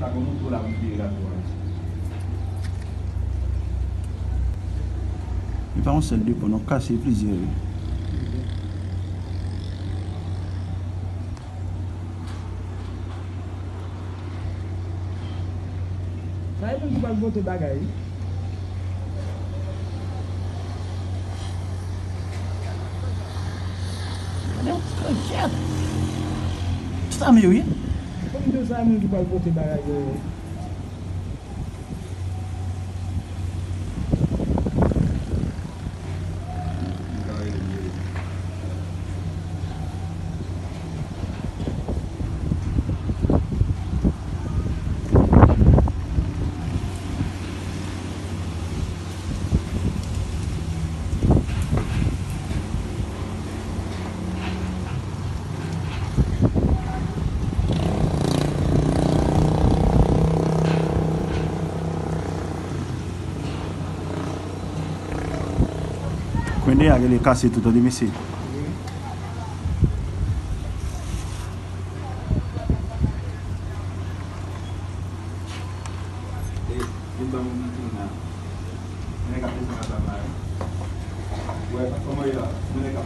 la conosco la configurazione. Il va en celle de pendant casser plusieurs. Saya pun jual bote bagay. Está meio aí? Como Deus sabe muito jual bote bagay. Quindi ha le casse tutto di messi. Non è capisco una